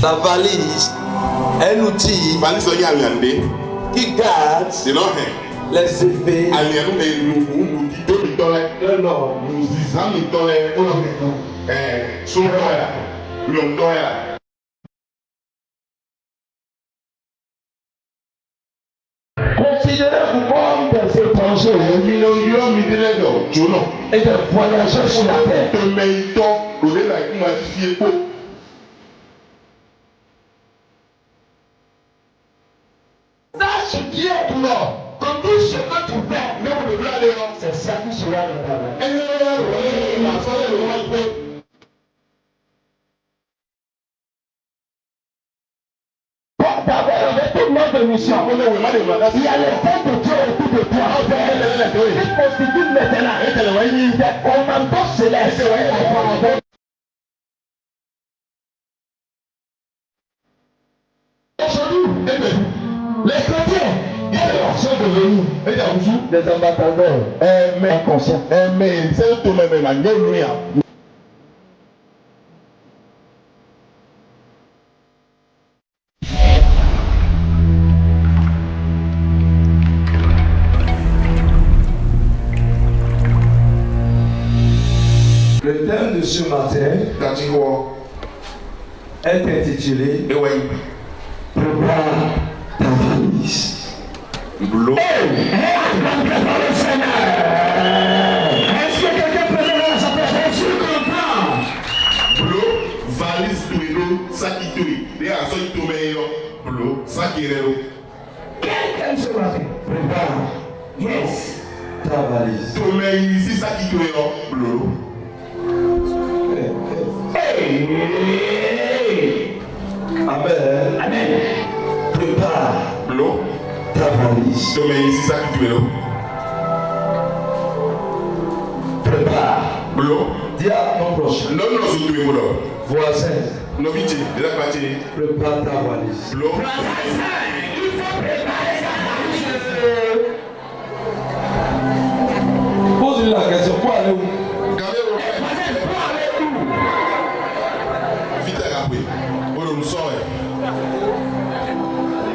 La valise est un outil qui garde les effets considérez-vous comme des étrangers et des voyageurs sur la terre. Sache Dieu dehors, comme tout ce que tu fais, c'est ça qui sera le travail. D'avoir revêtu notre mission, il y a l'effet de Dieu autour de toi. Il constitue maintenant des commandos célestes. Aujourd'hui, les chrétiens, ils sont devenus des ambassadeurs inconscients. Le thème de ce matin est intitulé Prépare ta valise. Est-ce que quelqu'un peut lever sa tête? Je comprends. Valise Quelqu'un ce matin. Prépare Yes. ta valise. Amen. Amen. Prépare ta valise. Prépare. Dis à ton prochain voisin. Prépare ta valise. Il faut préparer sa valise. Pose-lui la question. Pour aller où?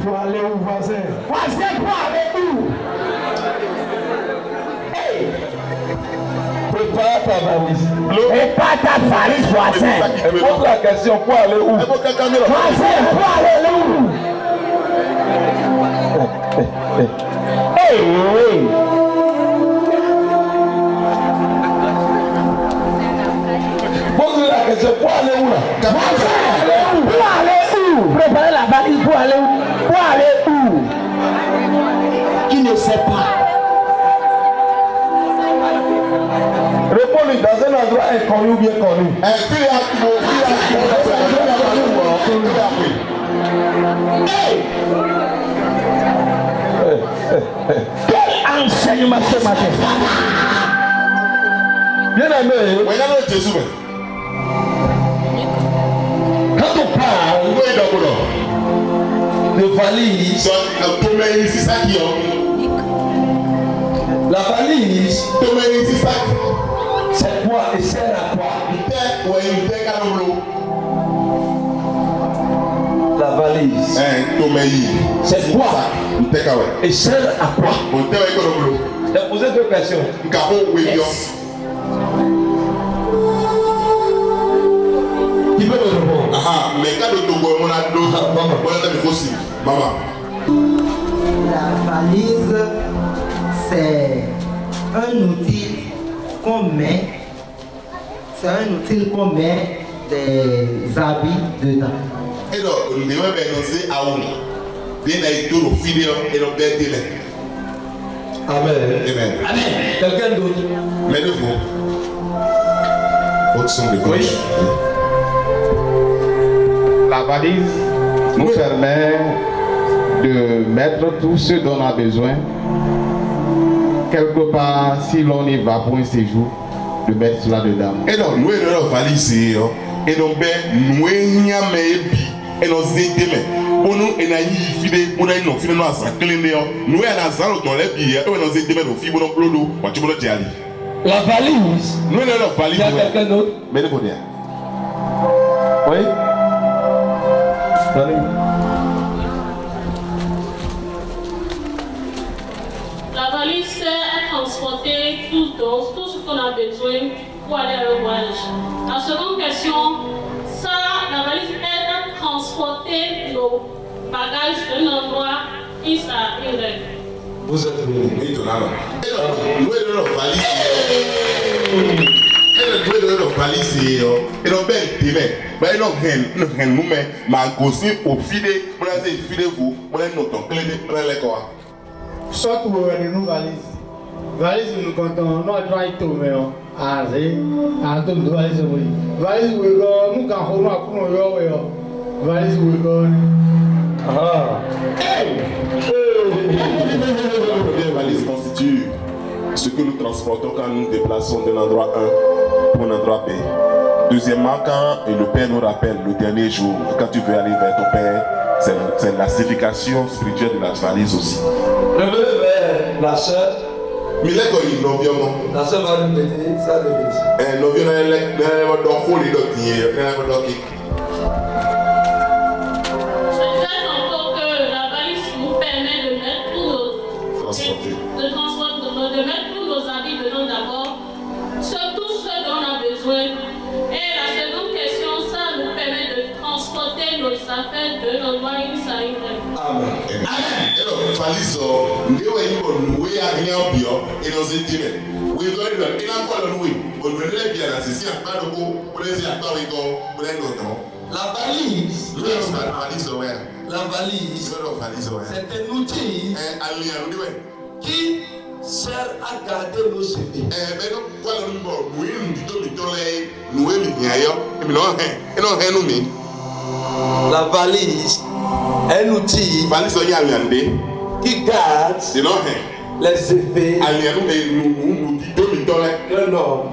Pour aller où, voisin? Voisin, pour aller où? Prépare ta valise. Prépare ta valise, voisin. Pose la question. Pour aller où? Voisin, pour aller où? Pose-lui la question. Pour aller où là? Voisin, pour aller où? Préparez la valise pour aller où? Pour aller où? Qui ne sait pas? Réponds-lui dans un endroit inconnu ou bien connu. Quel enseignement ce matin? Bien aimé, quand on parle de valise, la valise, c'est quoi et sert à quoi? La valise, c'est quoi et sert à quoi? J'ai posé deux questions. Qui peut me répondre? La valise, c'est un outil qu'on met, des habits dedans. Amen. Quelqu'un d'autre? Oui. La valise nous permet de mettre tout ce dont on a besoin. Quelque part, si l'on y va pour un séjour, de mettre cela dedans. Nous avons valise et nous La valise. Il y a quelqu'un d'autre? Oui. La valise sert à transporter tout ce qu'on a besoin pour aller à un voyage. La seconde question, ça, la valise aide à transporter nos bagages d'un endroit jusqu'à un autre. Vous êtes venu de là. Nous sommes dans la valise. Nous sommes dans la valise. Et nous sommes bien nous mais au fidèle, vous, soit vous avez une valise. Valise nous comptons, nous avons tout mais à tout valise oui. Valise we go, nous quand on a pour yo valise we go. La première valise constitue ce que nous transportons quand nous nous déplaçons d'un endroit A pour un endroit B. Deuxièmement, quand le Père nous rappelle le dernier jour, quand tu veux aller vers ton Père, c'est la signification spirituelle de la valise aussi. Revenez vers la sœur. La sœur va nous mettre sa devise. De mettre tous nos habits dedans d'abord, tout ce dont on a besoin. Et la seconde question, ça nous permet de transporter nos affaires de nos moyens à une autre. Amen. La valise, c'est un outil qui sert à garder nos CV. La valise est un outil qui garde les effets d'un homme.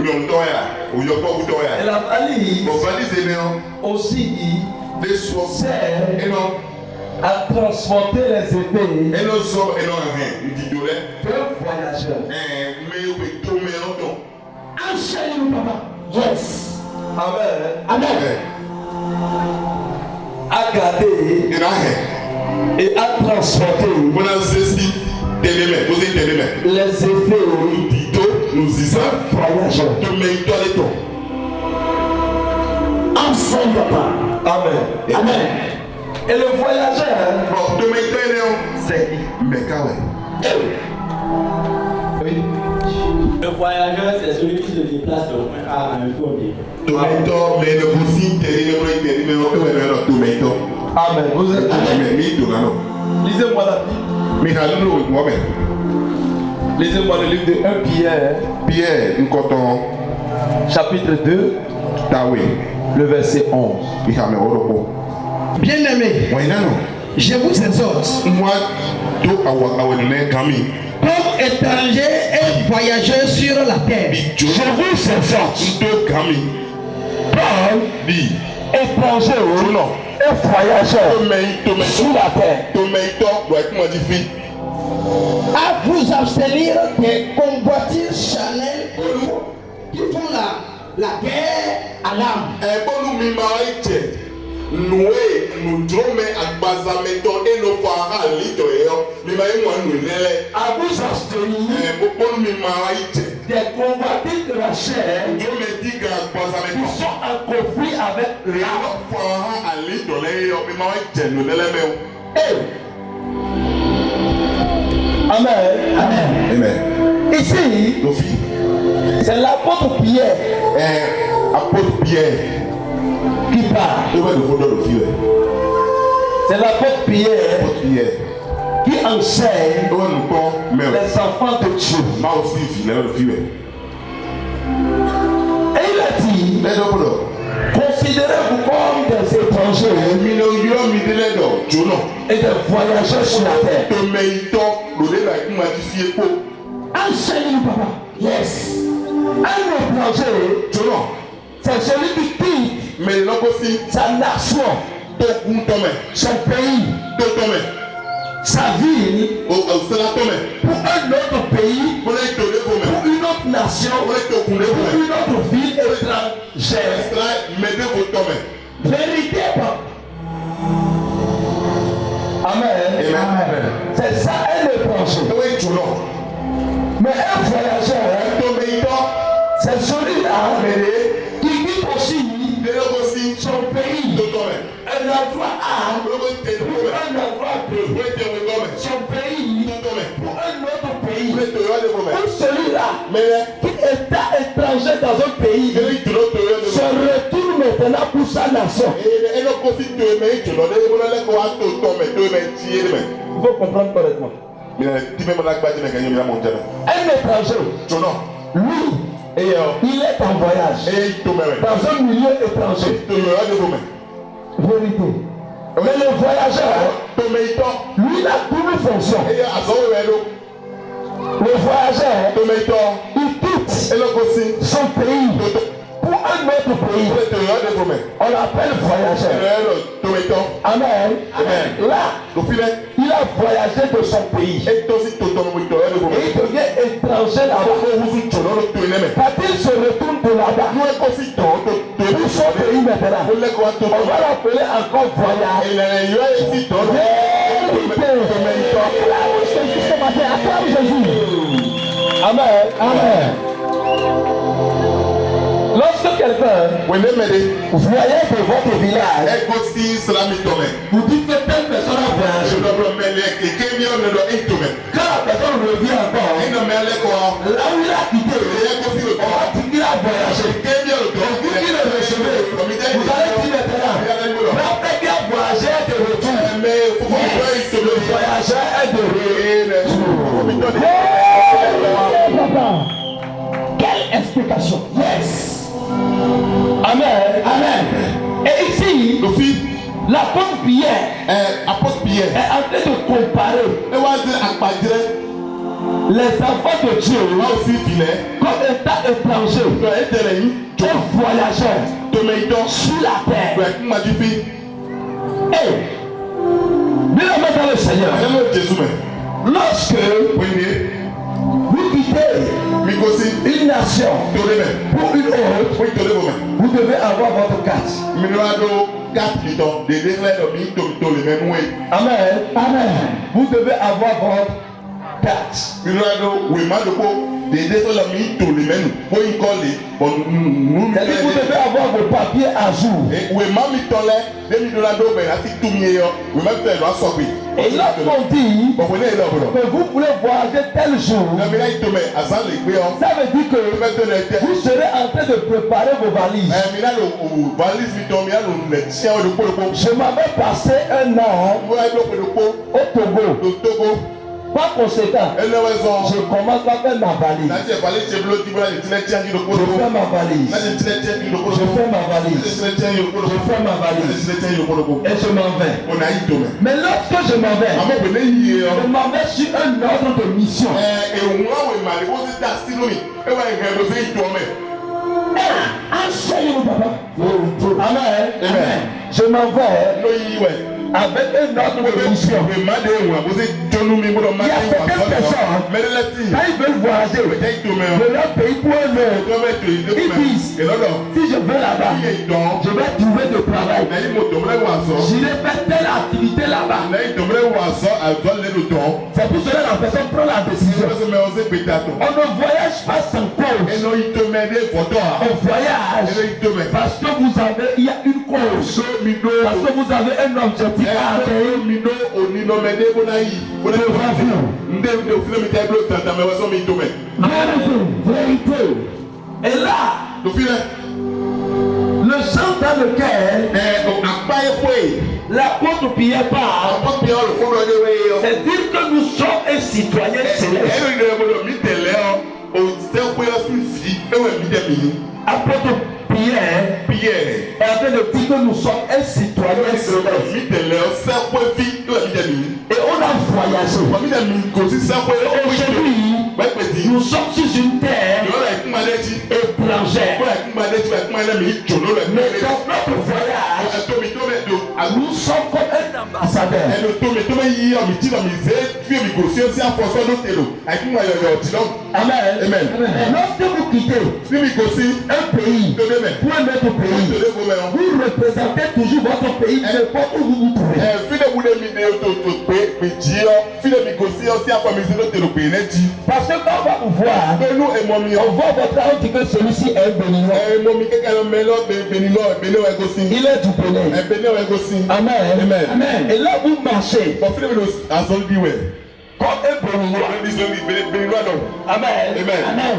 Et la valise aussi sert à transporter les épées d'un voyageur. Enseigne-nous, papa. Yes. Amen. Amen. À garder et à transporter les effets d'un voyageur. Enseigne, papa. Amen. Amen. Et le voyageur, c'est oui. Le voyageur, c'est celui qui se déplace de point A à un point B. Amen. Vous êtes lisez-moi la Bible. Lisez-moi le livre de 1 Pierre, chapitre 2, le verset 11. Bien-aimés, je vous exhorte, comme étrangers et voyageurs sur la terre, je vous exhorte, comme étrangers et voyageurs sur la terre, à vous abstenir des convoitises charnelles qui font la guerre à l'âme. Noé, nous drôme agbazameto et nos parents litoyo, mais à vous abstenir des convoitises de la chair qui sont en conflit avec l'âme. Amen. Amen. Amen. Ici, c'est l'apôtre Pierre. Apôtre Pierre qui parle. C'est l'apôtre Pierre qui enseigne les enfants de Dieu. Et il a dit, considérez-vous comme des étrangers et des voyageurs sur la terre. Enseigne-nous, papa. Yes. Un étranger, c'est celui qui quitte sa nation, son pays, sa ville, pour un autre pays, pour une autre nation. nation ou une autre ville étrangère. Vérité, papa. Amen. Amen. C'est ça un étranger. Mais un voyageur, c'est celui-là qui quitte aussi son pays. Un endroit A ou un endroit B. Son pays pour un autre pays. Ou celui-là qui est étranger dans un pays se retourne maintenant pour sa nation. Il faut comprendre correctement. Un étranger, lui, il est en voyage dans un milieu étranger. Vérité. Mais le voyageur, lui, il a double fonction. Le voyageur, il quitte son pays pour un autre pays. On l'appelle voyageur. Amen. Là, il a voyagé de son pays. Et il devient étranger là-bas. Quand il se retourne de là-bas, pour son pays maintenant, on va l'appeler encore voyage. Amen. Amen. Lorsque quelqu'un, vous voyez de votre village, vous dites que telle personne a voyagé. Quand la personne revient encore, là où il a quitté, on va dire qu'il a voyagé. Vous qui le recevez, vous allez dire maintenant, après qu'il a voyagé de retour, le voyageur est de retour. Quelle explication? Yes. Amen. Amen. Et ici, l'apôtre Pierre est en train de comparer les enfants de Dieu comme étant étrangers et voyageurs sur la terre. Et bien dans le Seigneur, lorsque vous quittez une nation pour une autre, vous devez avoir votre carte. Amen. Amen. Vous devez avoir votre carte. C'est-à-dire que vous devez avoir vos papiers à jour. Et lorsqu'on dit que vous voulez voyager tel jour, ça veut dire que vous serez en train de préparer vos valises. Je m'avais passé un an au Togo. Par conséquent, je commence à faire ma valise. Je fais ma valise. Et je m'en vais. Mais lorsque je m'en vais sur un ordre de mission. Enseigne-nous, papa. Amen. Amen. Je m'en vais avec un ordre de mission. Il y a certaines personnes, quand ils veulent voyager de leur pays pour un autre, ils disent, si je vais là-bas, je vais trouver du travail. J'irai faire telle activité là-bas. C'est pour cela que la personne prend la décision. On ne voyage pas sans cause. On voyage parce que vous avez, il y a une cause. Parce que vous avez un objectif. Vérité. Et là, le sang dans lequel l'apôtre Pierre parle, c'est dire que nous sommes un citoyen céleste. Apôtre Pierre est en train de dire que nous sommes un citoyen céleste. Et on a voyagé. Aujourd'hui, nous sommes sur une terre étrangère. Mais dans notre voyage, Nous sommes comme un ambassadeur. Et le tome yi mi ti na mi ze fi mi go si a fonction do telo. Ai ku ma yo ti lo. Amen. Amen. Lorsque vous quittez Fi mi go si un pays pour un autre pays, vous représentez toujours votre pays n'importe où vous vous trouvez. Fi de bu de mi de to pe mi ji o. Fi de mi go si o si a fa mi ze do telo pe ne ji. Parce que quand on va vous voir, Nous et mon mi on voit votre âme dit que celui-ci est béninois. mon mi keke lo melo benino benino e go si. Il est du Bénin. Benino e go si. Amen. Amen. Amen. Et là vous marchez Bon fi de mi lo azon bi we. comme un béninois. Benino no. Amen. Amen. Amen.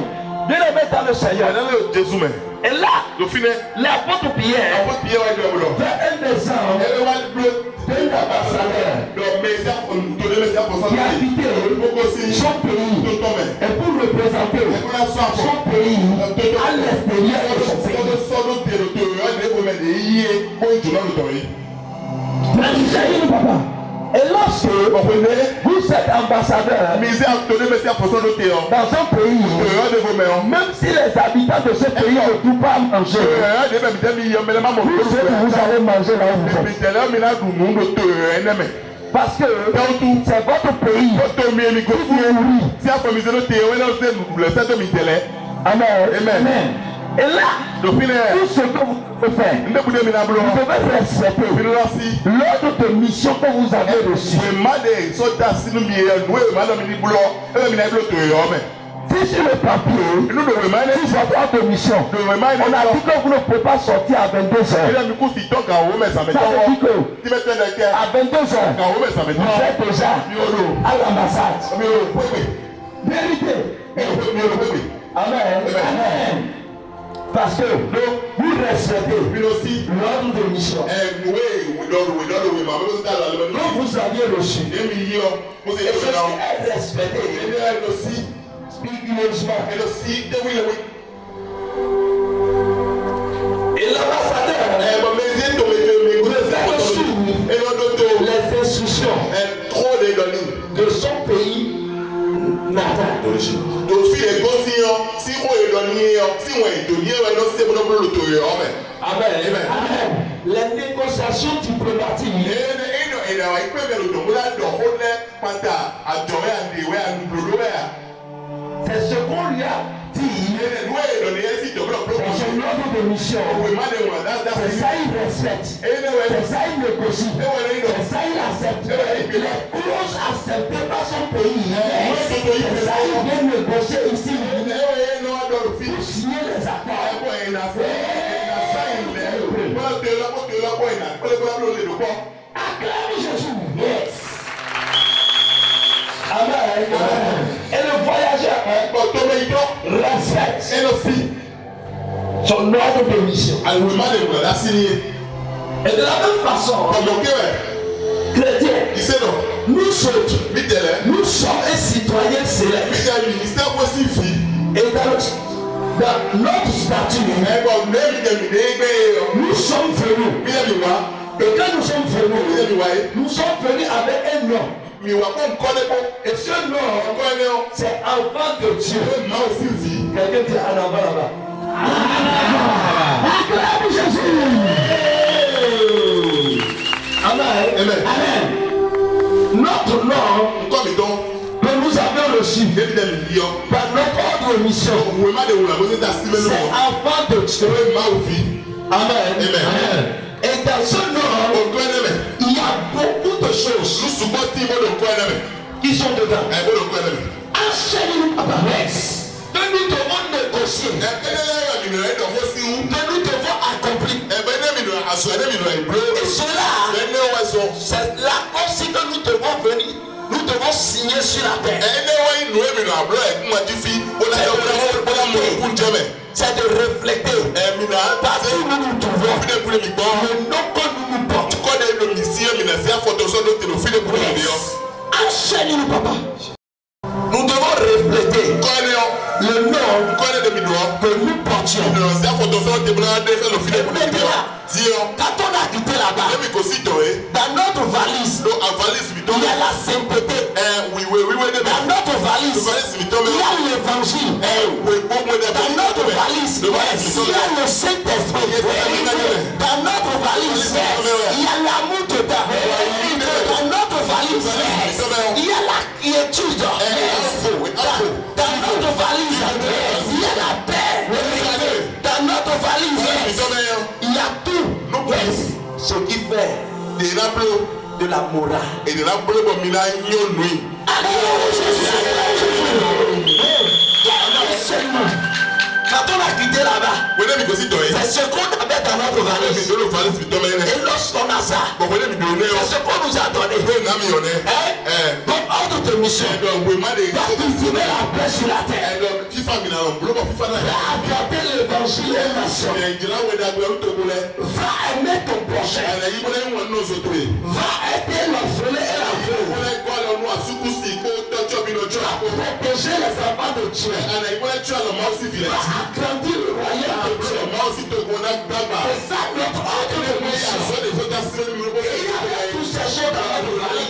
Bien aimé dans le Seigneur. Jésus mais. Et là, Do fi ne. l'apôtre Pierre Apôtre Pierre wa do lo. fait un exemple Elle va bleu. d'un ambassadeur Donc mais ça on donne mais ça pour ça. qui a quitté son pays et pour représenter son pays à l'extérieur de son pays. Papa. Et lorsque vous êtes ambassadeur dans un pays, même si les habitants de ce pays ne trouvent pas à manger, vous allez manger là où vous êtes. Parce que c'est votre pays qui vous nourrit. Amen. Et là, tout ce que vous devez faire, vous devez respecter l'ordre de mission que vous avez reçu. Si sur le papier, si votre ordre de mission, on a dit que vous ne pouvez pas sortir à 22h. Ça veut dire qu'à 22h, vous êtes déjà à l'ambassade. Vérité. Amen. Amen. Parce que vous respectez l'ordre de mission que vous aviez reçu. Et ceci est respecté scrupuleusement. Et l'ambassadeur devait suivre les instructions de son pays natal. Amen. Les négociations diplomatiques c'est ce qu'on lui a dit dans son ordre de mission. C'est ça il respecte. C'est ça il négocie. C'est ça il accepte. Les clauses acceptées par son pays. C'est ça il vient négocier ici. Pour signer les accords. Acclame Jésus. Yes. Amen. Et le voyageur respecte son ordre de mission. Et de la même façon, chrétien, nous sommes un citoyen céleste. Et dans notre statut, nous sommes venus. Et quand nous sommes venus avec un nom. Et ce nom, c'est enfant de Dieu. Quelqu'un dit en avant là-bas. Acclame Jésus. Amen. Notre nom que nous avons reçu par notre ordre de mission, c'est enfant de Dieu. Amen. Et dans ce nom, il y a beaucoup de choses qui sont dedans. Enseigne-nous, papa. Que nous devons négocier. Que nous devons accomplir. Et cela, c'est l'accord si que nous devons venir. Nous devons signer sur la terre. C'est de refléter partout où nous nous trouvons le nom que nous nous portons. Enseigne-nous, papa. Nous devons refléter le nom que nous portions. Quand on a quitté là-bas, dans notre valise, il y a la sainteté. Dans notre valise, il y a l'évangile. Dans notre valise, il y a le Saint-Esprit. Dans notre valise, il y a l'amour dedans. Dans notre valise, il y a la quiétude. Dans notre valise, il y a la paix. Dans notre valise, il y a tout. Ce qui fait de la morale. Quand on a quitté là-bas, c'est ce qu'on avait dans notre valise. Et lorsqu'on a ça, c'est ce qu'on nous a donné. Donc, ordre de mission. Va distribuer la paix sur la terre. Va apporter l'évangile aux nations. Va aimer ton prochain. Va aider l'orphelin et la veuve. Protéger les enfants de Dieu. Va agrandir le royaume de Dieu. C'est ça notre ordre de mission. Il y a tous ces choses dans notre valise.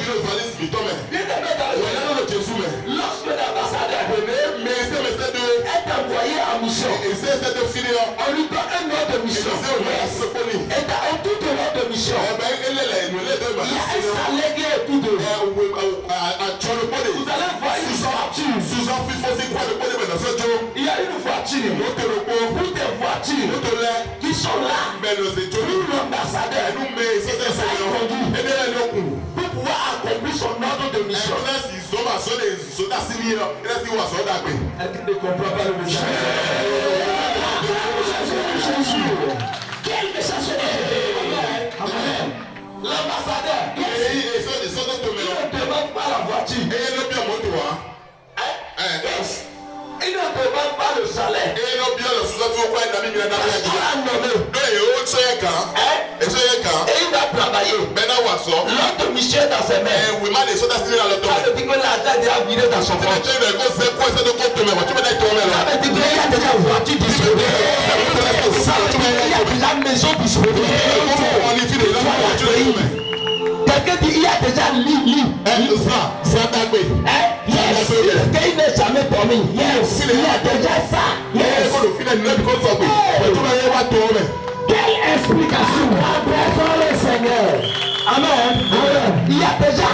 Lorsque l'ambassadeur est envoyé en mission, on lui donne un ordre de mission. Et dans tout ordre de mission, il y a un salaire qui est autour de vous. Vous allez voir une voiture. Il y a une voiture. Ou des voitures qui sont là. Pour l'ambassadeur. Pour pouvoir accomplir son ordre de mission. Elle ne comprend pas le message. Quel message? Amen. L'ambassadeur, il ne demande pas la voiture. Il ne demande pas le salaire. Et il va travailler. L'autre mission est dans ses mains. Ça veut dire que l'argent est déjà viré dans son compte. Ça veut dire qu'il y a déjà une voiture disponible. Ça veut dire qu'il y a déjà une maison disponible. Quelqu'un dit il y a déjà lit. Qu'il n'est jamais dormi. Yes. Il y a déjà ça. Yes. Quelle explication? Apprécions le Seigneur. Amen. Il y a déjà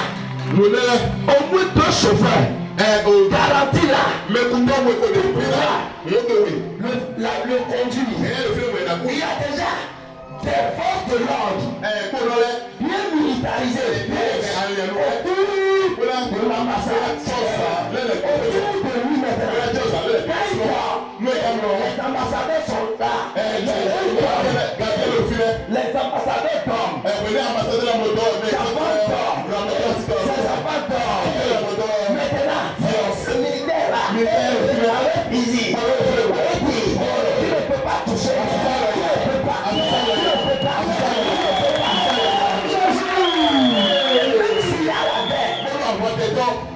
au moins 2 chauffeurs garantis là. Le conduit. Il y a déjà des forces de l'ordre bien militarisées autour de l'ambassade. Autour de lui maintenant. Les ambassadeurs sont là. Les ambassadeurs dorment. Maintenant, ce militaire là, easy. Tu ne peux pas toucher.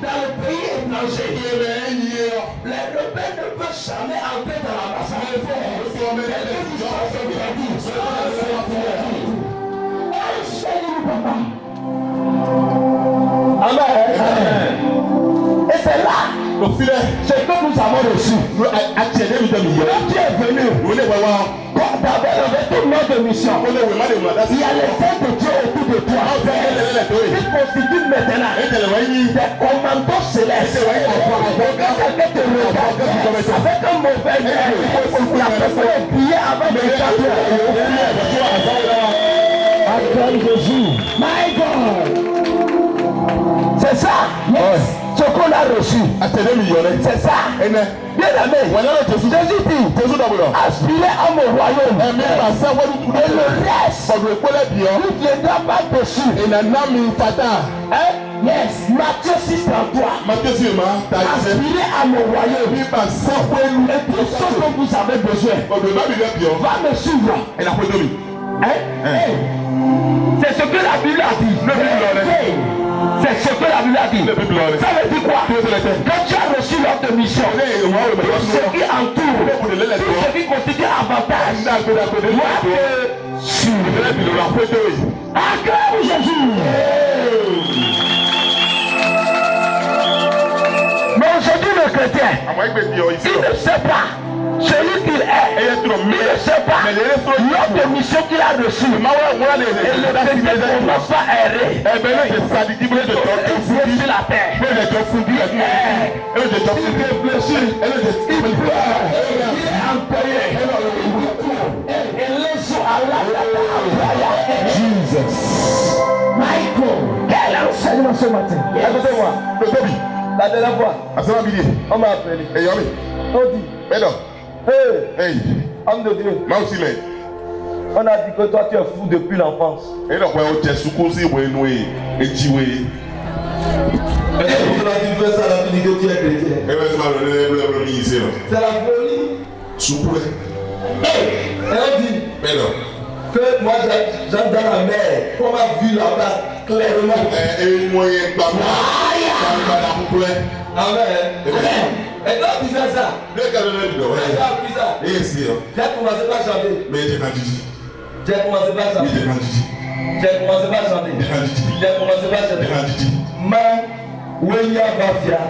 Dans le pays étranger, les rebelles ne peuvent jamais entrer dans l'ambassade. Amen. Et c'est là ce que nous avons reçu. Dieu est venu. D'abord, avec tout notre mission, il y a les saints de Dieu autour de toi. Qui constituent maintenant des commandos célestes. Quelqu'un te regarde avec un mauvais œil. La personne est priée avant de regarder. Acclame Jésus. My God. C'est ça. Yes. Ce qu'on a reçu. C'est ça. Bien aimé. Jésus dit aspirez à mon royaume. Et le reste ne viendra pas dessus. Yes. Matthieu 6:33. Aspirez à mon royaume. Et tout ce que vous avez besoin va me suivre. C'est ce que la Bible a dit. C'est ce que la Bible a dit. Ça veut dire quoi? Quand tu as reçu l'ordre de mission, tout ce qui entoure, tout ce qui constitue avantage, doit te suivre. Acclame Jésus. chrétien. Il ne sait pas celui qu'il est. Il ne sait pas l'autre mission qu'il a reçue. Et le chrétien ne commence pas à errer. Il est sur la terre. Il réfléchit. Il pleure. Il est employé. Et laisse à la Jesus. Michael, quel enseignement ce matin? Écoutez-moi, le Toby. La dernière fois, on m'a appelé. On dit, hey, homme de Dieu. On a dit que toi tu es fou depuis l'enfance. C'est la folie. Et on dit que moi j'aime dans la mer, qu'on m'a vu là-bas clairement. Amen. Et quand tu fais ça, j'ai appris ça. J'ai commencé par chanter. J'ai commencé par chanter. J'ai commencé par chanter. Ma Wenya Bafia.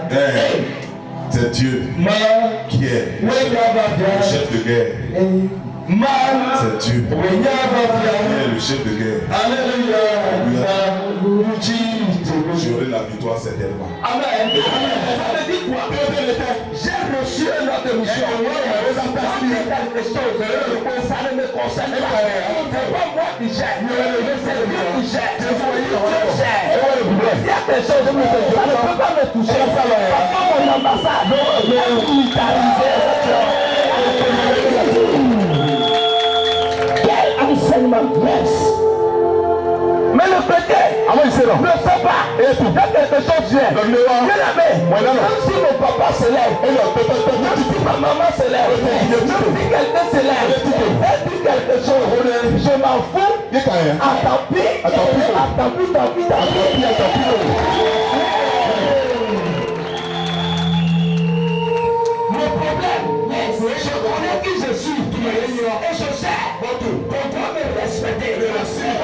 C'est Dieu qui est le chef de guerre. C'est Dieu qui est le chef de guerre. Alléluia. J'aurai la victoire certainement. Amen. Ça veut dire quoi? J'ai reçu une autre mission. Quelque chose, ça ne me concerne pas. C'est pas moi qui gère. C'est Dieu qui gère. Il y a quelque chose, ça ne peut pas me toucher. Parce que mon ambassade est militarisée. Quel enseignement blesse. Mais le chrétien ne sait pas. Il y a quelque chose qui vient. Même si mon papa se lève, même si ma maman se lève, même si quelqu'un se lève, elle dit quelque chose, je m'en fous. Tant pis. Mon problème, je connais qui je suis. Et je sais qu'on doit me respecter.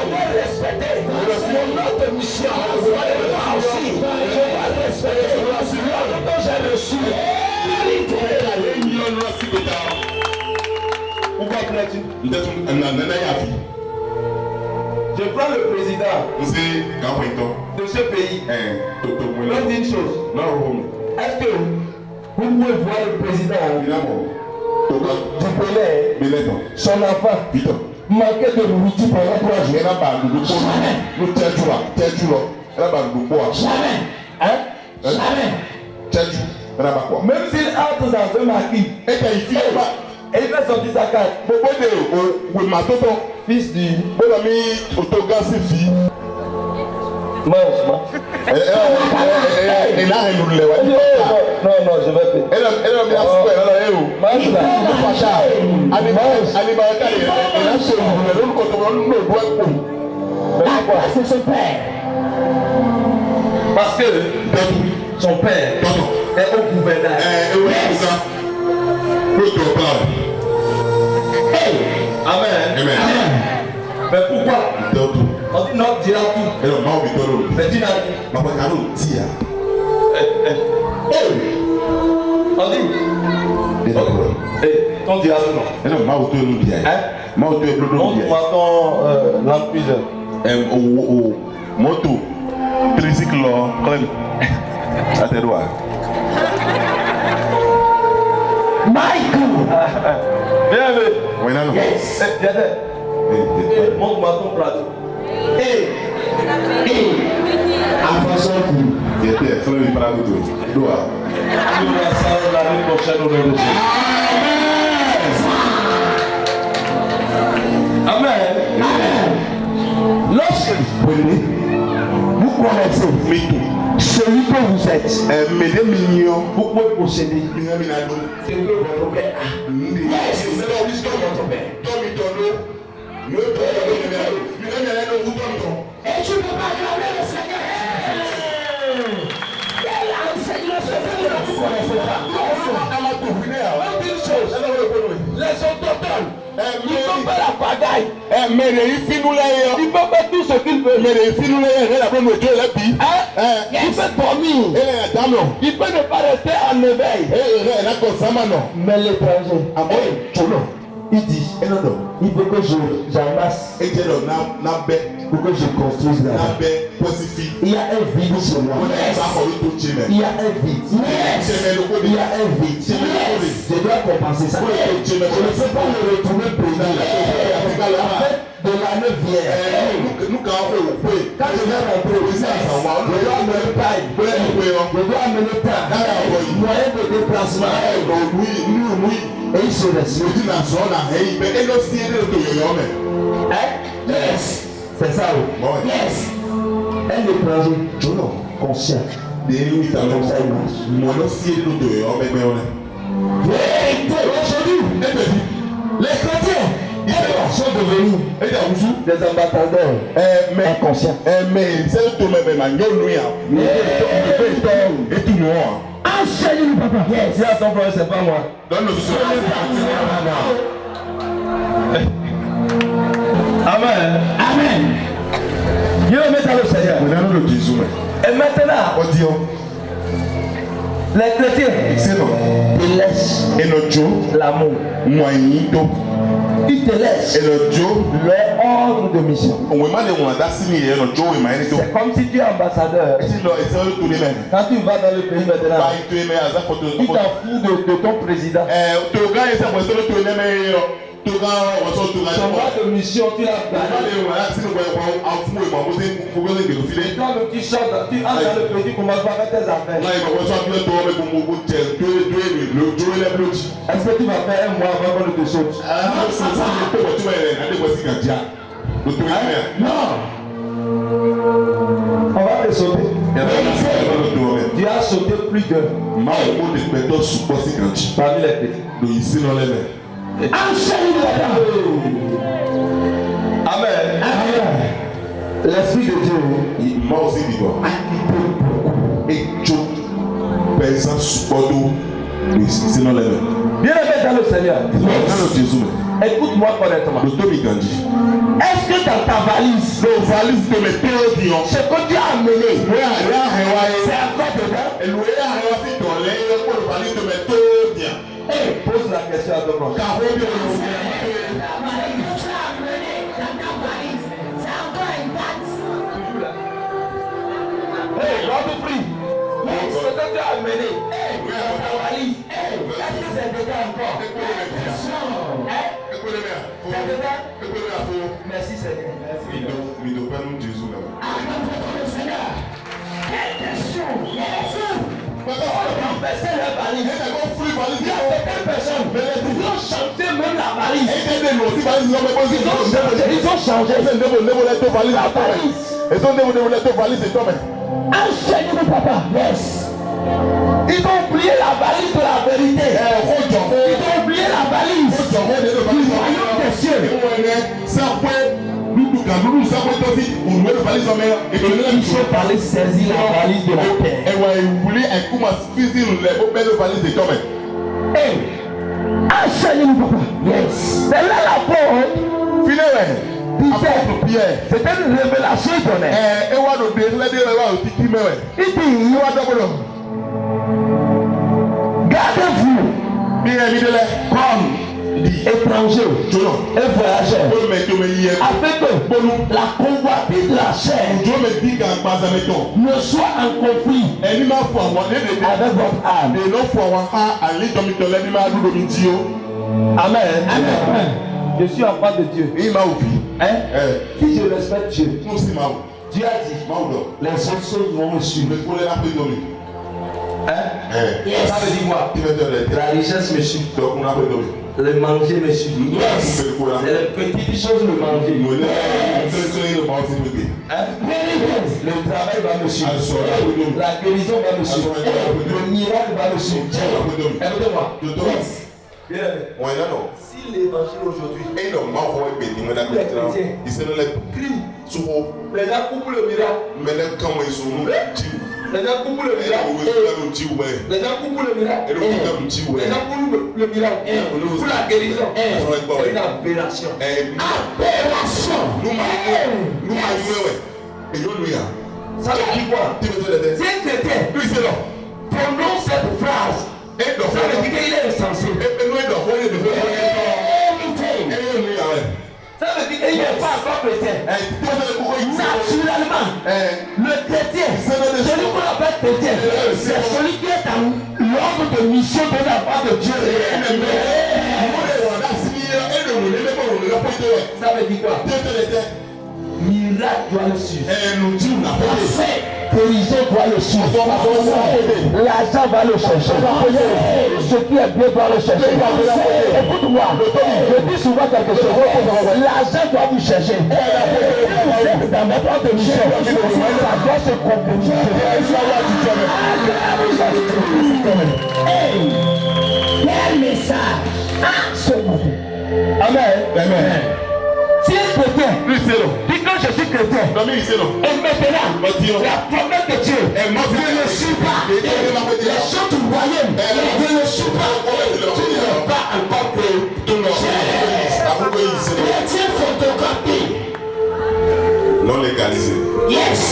On doit respecter mon autre mission. Moi aussi, je dois respecter l'ordre que j'ai reçu. Je prends le président de ce pays. On dit une chose. Est-ce que vous pouvez voir le président du Bénin, son enfant, manquer de nourriture pendant 3 jours? Jamais. Même s'il entre dans un maquis, et il fait sortir sa carte. Fils du mange. Non, je vais payer. Mange là. C'est son père. Parce que son père est au gouvernement. Amen. Mais pourquoi? On dit non, dira tout. Mais dis n'a dit. On dit. On dira tout non. On l'emprisonne. Moto. Tricycle. À tes doigts. Michael. Viens. Yes. Montre-moi ton plateau. Avançons pour. Il était très bien par le doigt. Nous allons l'année prochaine au nom de Jésus. Amen. Lorsque vous connaissez celui que vous êtes, vous pouvez posséder ce que votre père a. Yes, vous avez envie de votre père. Et tu ne peux pas clamer le Seigneur. Quel enseignement Seigneur vous connaissez pas? On dit une chose. Les autochtones, ils font pas la pagaille. Ils font pas tout ce qu'ils veulent. Il peut dormir. Il peut ne pas rester en éveil. Mais l'étranger, il dit, il faut que j'amasse, pour que je construise là. Il y a un vide chez moi. Il y a un vide. Il y a un vide. Je dois compenser ça. Je ne peux pas me retrouver président. De l'année vient. Quand je vais rentrer au business, je dois amener taille. Je dois amener temps. Moyen de déplacement. Et il se laisse. Yes. C'est ça, oui. Yes. Un étranger, conscient. Vérité, aujourd'hui, les chrétiens sont devenus des ambassadeurs inconscients. Enseigne-nous, papa. Yes. Si à ton frère, c'est pas moi. Donne-nous ce. Amen. Amen. Dieu met dans le Seigneur. Et maintenant, les chrétiens, ils laissent l'amour. Ils te laissent leur ordre de mission. C'est comme si tu es ambassadeur. Quand tu vas dans le pays maintenant, tu t'en fous de ton président. Son bras de mission, tu l'as gagné. Toi, tu sors, tu entres dans le pays, tu commences par faire tes affaires. Est-ce que tu vas faire un mois avant qu'on te saute? Non. On va te sauter. Tu as sauté plus d'un. Parmi les petits. Amen. Amen. L'Esprit de Dieu, il m'a aussi dit quoi? Et Dieu, personne supporte c'est dans les mains. Bien aimé dans le Seigneur. Écoute-moi correctement. Est-ce que dans ta valise, ce que tu as amené, c'est encore dedans? Hey, pose la question à ton frère. Hey, l'autre prie. Ce que tu as amené, ta valise, est-ce que c'est dedans encore? C'est dedans? Merci Seigneur. Seigneur. Quelle question? Renverser la valise. Il y a certaines personnes qui ont changé même la valise. Ils ont changé la valise. Enseigne-nous, papa. Yes. Ils ont oublié la valise de la vérité. Ils ont oublié la valise du royaume des cieux. Il faut parler saisir la valise de la terre. Enseigne-nous, papa. Yes. C'est là la porte. C'était une révélation donnée. Il dit, gardez-vous comme étrangers et voyageurs, afin que la convoitise de la chair ne soit en conflit avec votre âme. Amen. Amen. Je suis enfant de Dieu. Si je respecte Dieu, Dieu a dit, les autres choses vont me suivre. Ça veut dire quoi? La richesse me suit. Le manger me suit. C'est les petites choses me manger. Le travail va me suivre. La guérison va me suivre. Le miracle va me suivre. Écoutez-moi. Si l'évangile aujourd'hui, les chrétiens crient, les gens coupent le miracle. Les gens coupent le miracle. Les gens coupent le miracle. Les gens coupent le miracle. Pour la guérison. C'est une aberration. Aberration. Ça veut dire quoi? Si un chrétien prononce cette phrase, ça veut dire qu'il est insensé. Ça veut dire qu'il n'est pas encore chrétien. Naturellement, le chrétien, celui qu'on appelle chrétien, c'est celui qui est dans l'ordre de mission de la part de Dieu. Ça veut dire quoi? Miracle doit le suivre. Guérison doit le suivre. L'argent va le chercher. Ce qui est bien doit le chercher. Écoute-moi, je dis souvent quelque chose. L'argent doit vous chercher. Dans notre ordre de mission, ça doit se compromettre. Quel message ce matin. Amen. Amen. Si un chrétien, dis que je suis chrétien, et maintenant, la promesse de Dieu, je ne le suis pas, les choses du royaume, je ne le suis pas, tu ne pas encore créé ton nom. Chrétien photographie. Non légalisé. Yes.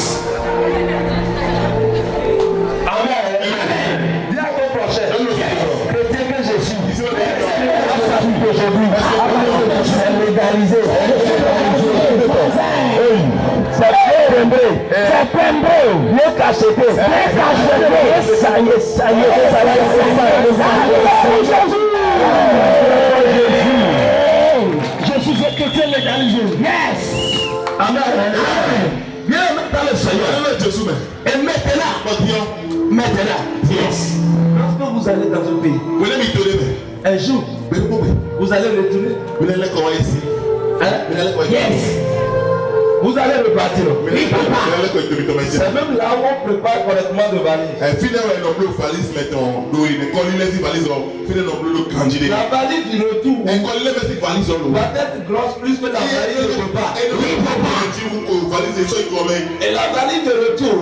Amen. Dis à ton prochain, chrétien que je suis, aujourd'hui, c'est légalisé. C'est Pembré. C'est Pembré. Le cacheté. Ça y est. Je suis un chrétien légalisé. Yes. Amen. Viens dans le Seigneur. Et maintenant. Yes. Lorsque vous allez dans un pays, un jour, vous allez retourner. Yes. Vous allez repartir. Oui, papa. C'est même là où on prépare correctement de valise. La valise du retour va être grosse plus que la valise de repas. Oui, papa. Et la valise de retour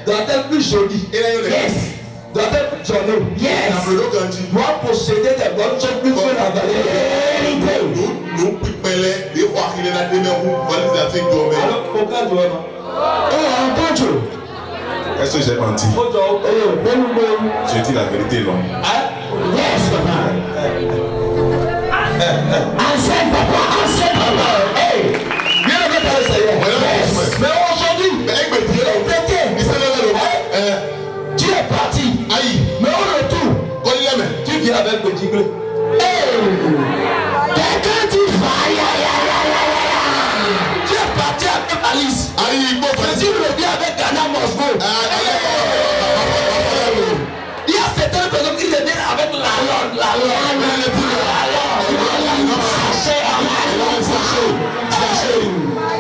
doit être plus jolie. Yes. Doit être jolie. Yes. Doit posséder des bonnes choses plus que la valise. Alors, aucun doigt. Est-ce que j'ai menti? J'ai dit la vérité, non? Yes, papa. Enseigne, papa. Hey, viens le mettre à l'extérieur. Mais aujourd'hui, tu es parti. Mais au retour, tu viens avec le tigre. Quelqu'un dit tu es parti avec Alice. Mais tu reviens avec Ghana Mosco. Il y a certaines personnes qui reviennent avec la langue.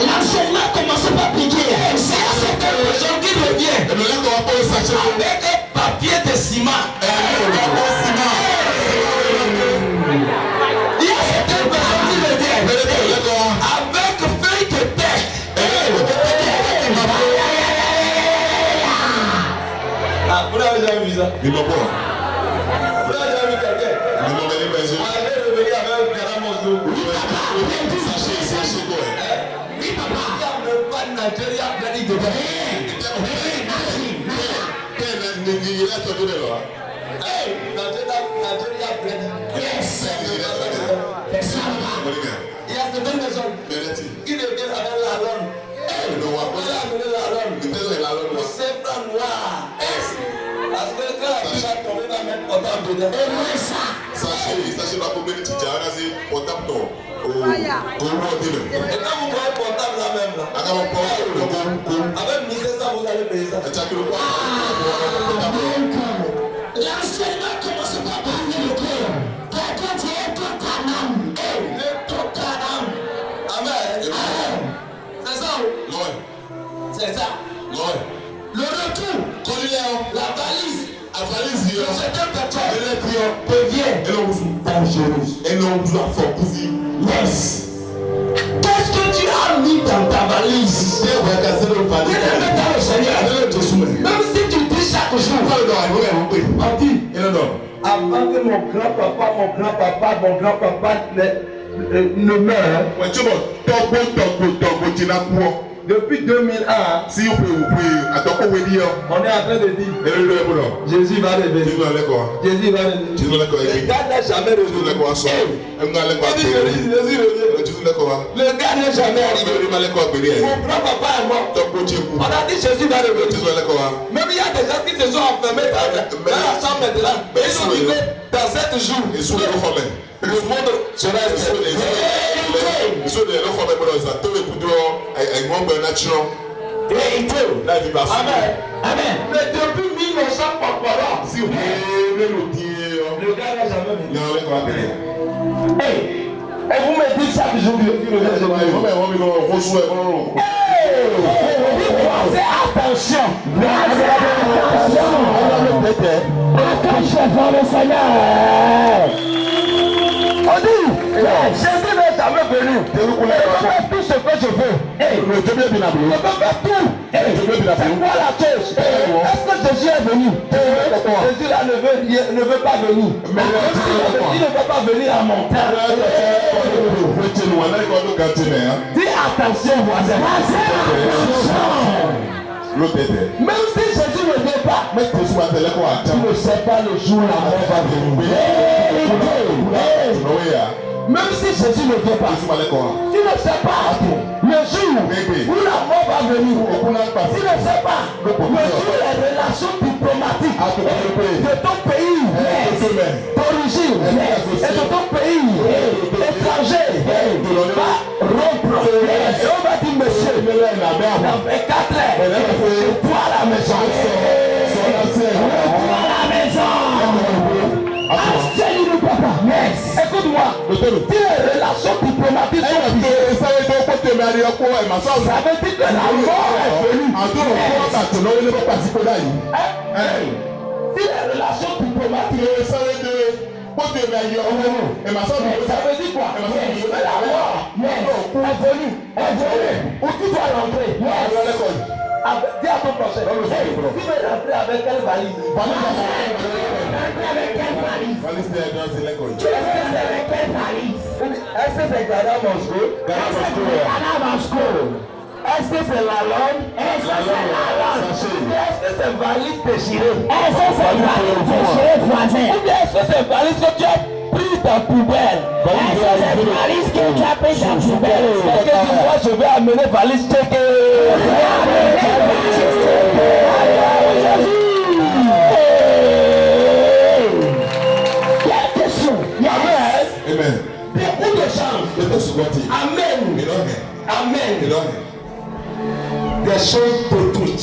L'enseignement commence par piquer. Il y a certaines personnes qui reviennent avec un papier de ciment. Il y a certaines personnes qui reviennent avec feuille de tête. Vous n'avez jamais vu ça? Vous n'avez jamais vu quelqu'un? Allez revenir avec un Mosco. Sachez quoi? Oui, papa. Il n'y a même pas de Nigeria Bladi dedans. Nigeria Bladi. Yes. Il y a certaines personnes qui reviennent avec la langue. C'est pas noir. Parce que quand la fille va tomber, va mettre portable dedans. Sachez la communauté qui a rasé portable. Et quand vous voyez portable là même là, avec 1500 vous allez payer ça. L'enseignement commence par parler le cœur. Quelqu'un dit ton canam. Amen. C'est ça? C'est ça. Le retour, la valise. Certaines personnes devient dangereuse. Yes. Qu'est-ce que tu as mis dans ta valise? Dans le Seigneur. Même si tu dis chaque jour, on dit, avant que mon grand-papa ne meure, Depuis 2001, si vous pouvez, attends, dire. On est en train de dire Jésus va revenir. Jésus va revenir. Le gars n'a jamais revenu. Le gars n'est jamais arrivé. Mon grand papa est mort. On a dit Jésus va revenir. Même il y a des gens qui se sont enfermés dans la chambre maintenant. Mais ils ont dit que dans 7 jours, le monde sera exterminé. Amen. Amen. Mais depuis 1900, si vous le gars n'a jamais venu. Et vous me dites chaque jour que le attention. Attention devant le Seigneur. On dit, Jésus n'est jamais venu. Je peux faire tout ce que je veux. Je peux faire tout. C'est quoi la chose? Est-ce que Jésus est venu? Jésus là ne veut pas venir. Il ne veut pas venir à mon temps. Dis attention, voisin. Même si Jésus ne vient pas, tu ne sais pas le jour où la mort va venir. Même si Jésus ne vient pas, tu ne sais pas le jour où la mort va venir. Tu ne sais pas le jour où les relations diplomatiques de ton pays d'origine et de ton pays étranger va rompre. Et on va dire, monsieur, dans 4 heures, je dois à la maison. Écoute-moi, si les relations diplomatiques sont brisées, ça veut dire que la mort est venue. Si les relations diplomatiques ça veut dire quoi? La mort est venue. Où tu dois rentrer? Dis à ton prochain, tu veux rentrer avec quelle valise? Est-ce que c'est Ghana Moscou? Est-ce que c'est la langue? Est-ce que c'est valise déchirée? Est-ce que c'est valise déchirée voisin? Ou bien est-ce que c'est valise que tu as pris ta poubelle? Est-ce que c'est valise que tu as pris ta poubelle? Est-ce que moi je vais amener valise checkée? Amen. Beaucoup de chance. Amen. Amen. Des choses détruites.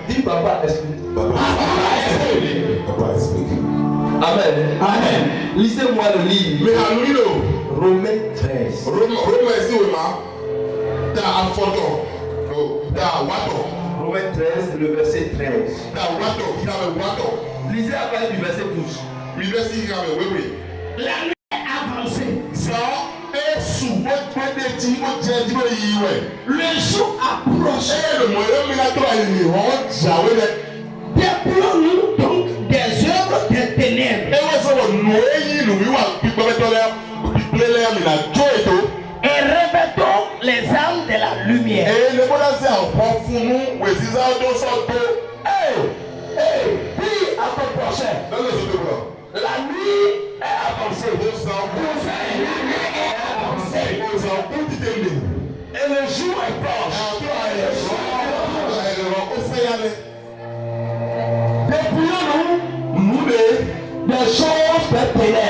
Dis papa, explique. Papa, explique. Amen. Amen. Lisez-moi le livre. Romains 13. Romains 13, le verset 13. Lisez à partir du verset 12. La nuit est avancée. Le jour approche. Déploie-nous donc des œuvres des ténèbres. Et revêtons les armes de la lumière. Dis à ton prochain. La nuit est avancée. Et le jour est proche. Dépouillons-nous des choses des ténèbres.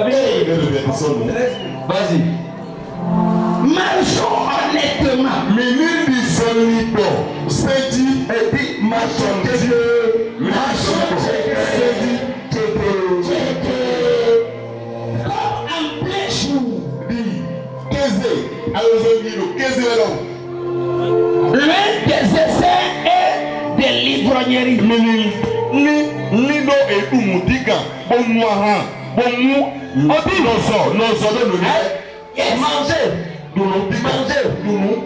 Dépouillons-nous des choses des ténèbres. Vas-y. Marchons honnêtement. En plein jour. L'un des essais est de l'ivrognerie. Manger,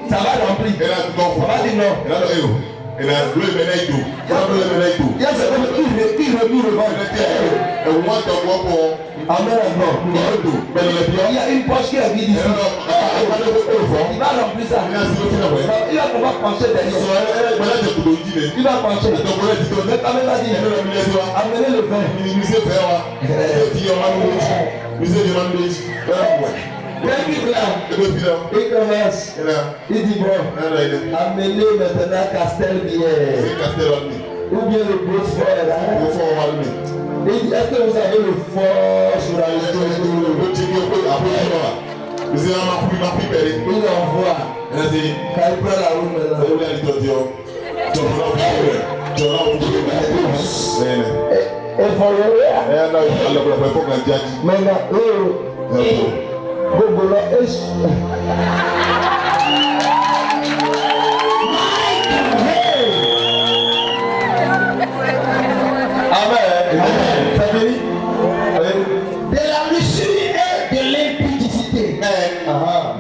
ça va remplir. On va dire non. Et là, le Benedo. Il y a ce qui remue le ventre. Et au moins, tu vois pour. Amen. Il y a une poche qui est vide ici. Il va remplir ça. Il va pouvoir pencher derrière. Il va pencher. Le caméra va dire amenez le vin. Il commence. Il dit bon, amenez maintenant Castelbière. Ou bien le beau frère. Il dit, est-ce que vous avez le fort sur la route? Il envoie. Quand il prend la route maintenant. Et maintenant, de la luxure et de l'impudicité,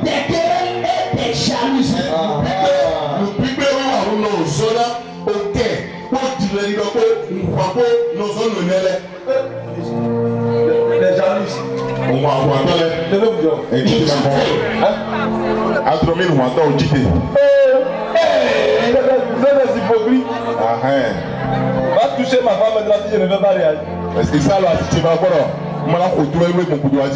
des querelles et des jalousies. Les jalousies. Va toucher ma femme maintenant si je ne veux pas réagir. Est-ce que ça là, si tu vas encore, moi là, faut trouver mon coup de doigt.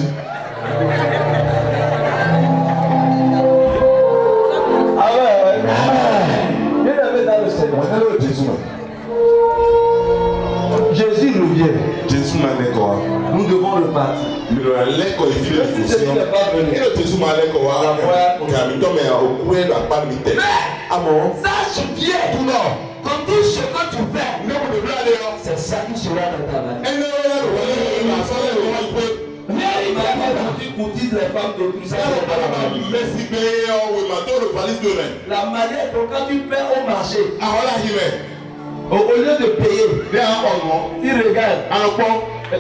Jésus revient. Jésus m'a dit quoi? Nous devons le partir. Le l'école est fini de Jésus n'est pas venu. Et le Jésus m'a dit quoi? Sache bien, tout non. Quand tout ce que tu fais, c'est ça qui sera dans ta vie. Tu courtises les femmes de tout ça. La manière dont quand tu paies au marché, au lieu de payer, tu regardes.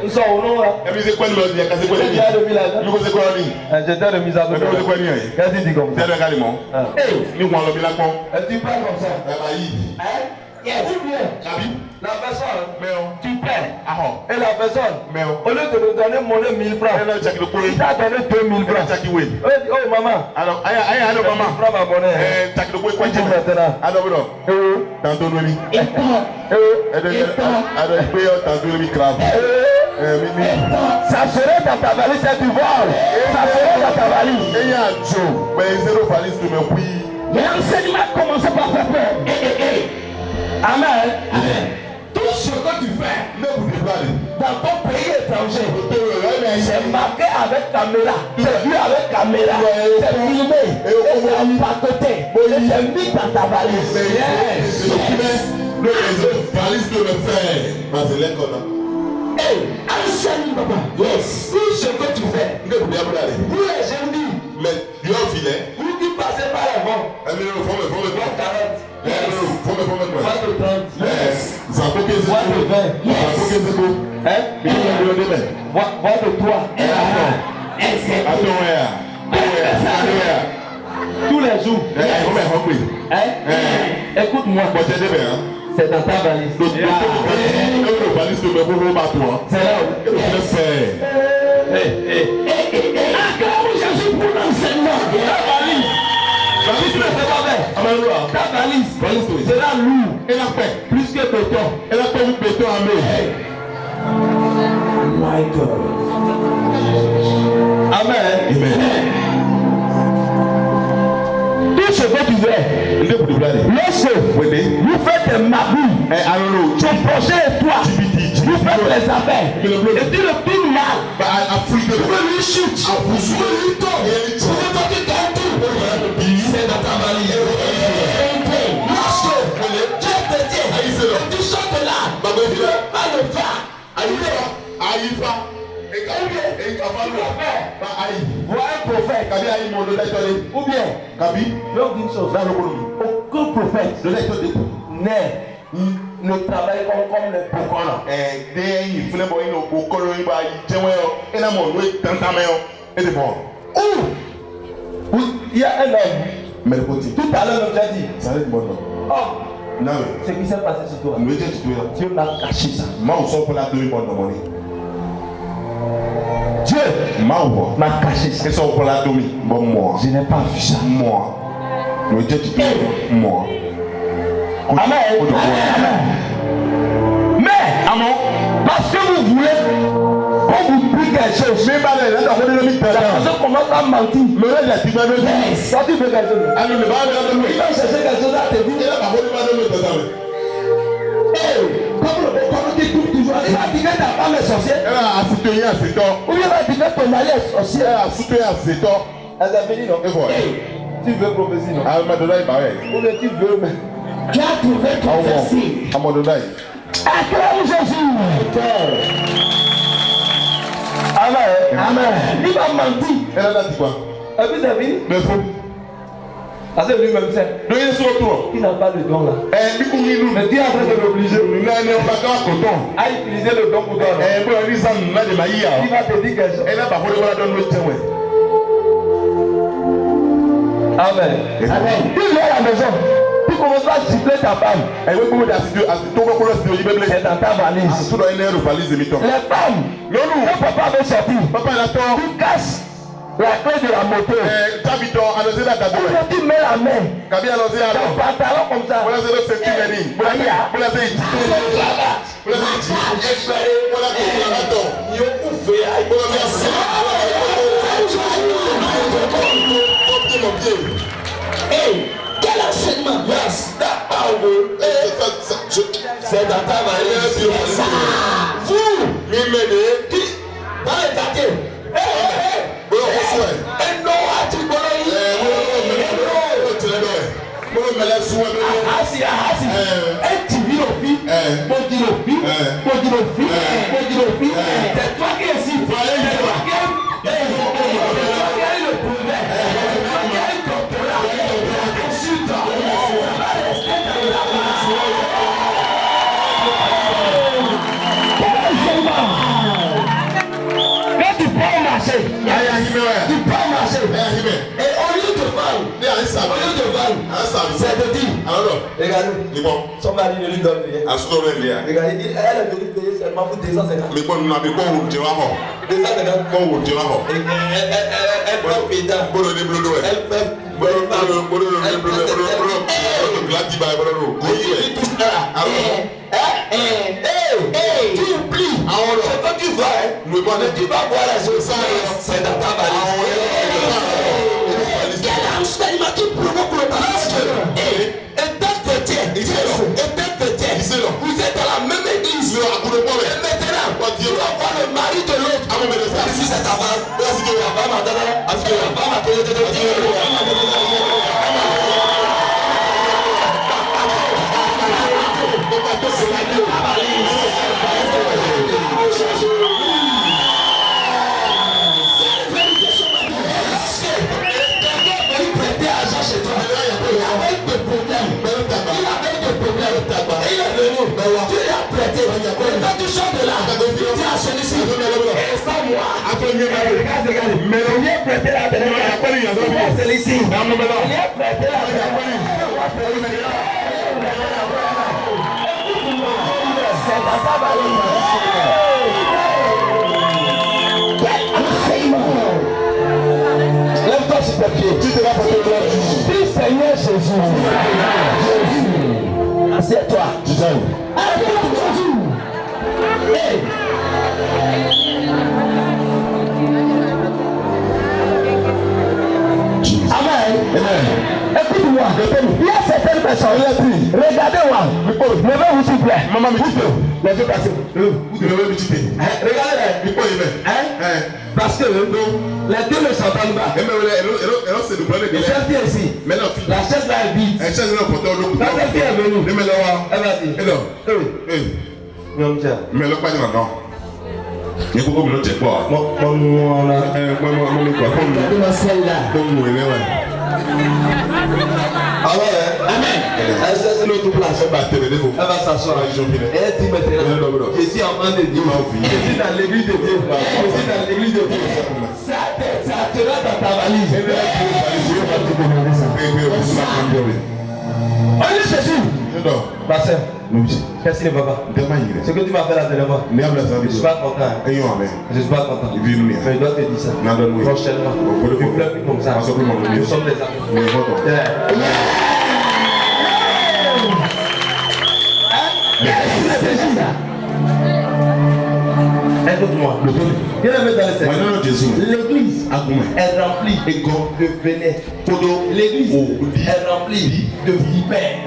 Nous sommes au nom là. J'étais remis à peu près. Qu'est-ce que tu dis comme ça? Et tu parles comme ça. La personne, tu paies. Et la personne, au lieu de te donner monnaie 1000 francs, il t'a donné 2000 francs. Oh maman, maman, prends ma monnaie. Ça serait dans ta valise, c'est du vol. Ça serait dans ta valise. L'enseignement commence par faire peur. Amen. Tout ce que tu fais dans ton pays étranger, c'est marqué avec caméra, c'est vu avec caméra, c'est filmé, c'est empaqueté, c'est mis dans ta valise. Enseigne papa. Yes. Tout ce que tu fais, vous les jeunes filles, vous qui passez par la vente, 40. Tous les jours. Écoute-moi. C'est dans ta valise. C'est là où. Jésus pour l'enseignement. Ta valise sera lourd. Et la paix. Plus que béton. Et la paix ou béton à main. My God. Amen. Tout ce que tu veux. Lorsque vous faites des magouilles, ton projet est toi. Vous faites les affaires. Et tu le tournes mal. Vous lui chutes. Vous lui tombez. Vous ne toquez qu'un tour. C'est dans ta valise. Lorsque Dieu te dit, tu chantes là, tu ne peux pas le faire. Vois un prophète. Ou bien, l'homme d'une chose. Aucun prophète ne travaille comme les Bokola. Il y a un homme. Tout à l'heure, j'ai dit. Oh, Ce qui s'est passé sur toi, Dieu m'a caché ça. Dieu m'a caché ça. Je n'ai pas vu ça. Amen. Mais, parce que vous voulez qu'on vous prie quelque chose, la personne commence à mentir. Yes. Quand tu fais quelque chose, il va chercher quelque chose à te dire. Comme tu coupes toujours, il va dire que ta femme est sorcière. Ou bien il va dire que ton mari est sorcier. Elle a venu, non? Tu veux prophétie, non? Ou bien tu veux, mais tu as trouvé prophétie. Acclame Jésus. Amen. Amen. Il va mentir. Et puis c'est fini. Parce que lui-même sait. Il n'a pas de don là. Mais Dieu est en train de l'obliger à utiliser le don pour toi. Il va te dire quelque chose. Amen. Amen. Tu viens à la maison. Tu commences à gifler ta femme. C'est dans ta valise. Les femmes, quand papa veut sortir, tu casses la clé de la moto. Tu mets la main dans le pantalon comme ça. Quel enseignement? C'est dans ta valise. Vous, qui va attaquer? C'est toi qui es ici. Tu peux marcher. Et au lieu de vendre, c'est de dire, regardez, son mari ne lui donne rien. Regardez, elle est venue payer seulement pour 250. Elle fait pédale. Elle fait tu oublies. C'est quand tu vas, tu vas voir la chose. C'est dans ta valise. Quel enseignement qui provoque le parasite? Étant chrétien, vous êtes dans la même église. Et maintenant, tu vas voir le mari de l'autre. Si c'est ta femme, la tu sors de là, tu as celui-ci. Et sans moi, regarde, mais on y est prêté là, celui-ci. On y est prêté là, c'est dans ta valise. Quel enseignement. Lève-toi sur tes pieds. Tu te vas porter le Dis Seigneur Jésus. Assieds-toi. Amen. Écoute-moi. Il y a certaines personnes. Regardez-moi. Levez-vous s'il vous plaît. Maman, me dit les yeux passés. Regardez-les. Parce que les deux ne s'entendent pas. La chaise est ici. La chaise là est vide. La chaise est venue. Elle va dire. Mais le pas de non. Il faut que je te vois. Amen. Elle c'est notre place. Elle va s'asseoir. Elle dit maintenant, je suis en train de dire, je suis dans l'église de Dieu. Je suis dans l'église de Dieu. Ça te va dans ta valise. On est Jésus. Pasteur, qu'est-ce qu'il est, papa? Ce que tu m'as fait la dernière fois, je ne suis pas content. Je ne suis pas content. Mais il doit te dire ça. Prochainement, tu pleures plus comme ça. Nous sommes des amis. Écoute-moi. Viens la mettre dans le cerveau. L'église est remplie de vénère. L'église est remplie de vipères.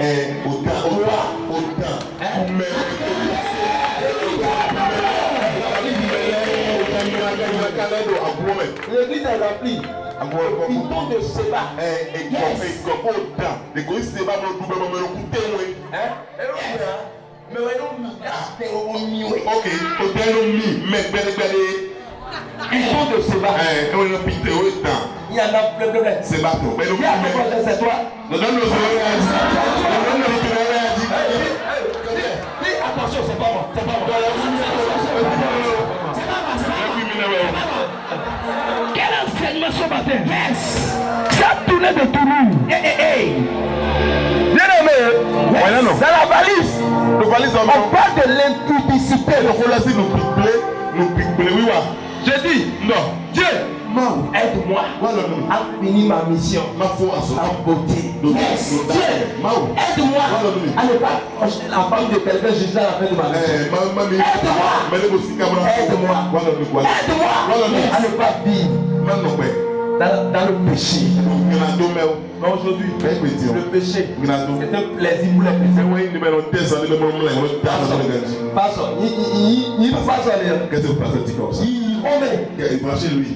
L'église est remplie. Bidon de Séba. Bidon de Séba. Il y en a plein. C'est bateau. C'est toi. Attention, c'est pas moi. Quel enseignement ce matin? Yes! Ça tournait de Toulouse. Bien aimé, dans la valise, on parle de l'impudicité. Je dis, non, Dieu, aide-moi à finir ma mission en beauté. Yes, Dieu, aide-moi à ne pas projeter la femme de quelqu'un jusqu'à la fin de ma mission. Aide-moi à ne pas vivre dans le péché. Mais aujourd'hui, le péché, c'est un plaisir pour les chrétiens. Pasteur, il ne passe rien. Qu'est-ce que vous passez comme ça? Il branchez lui.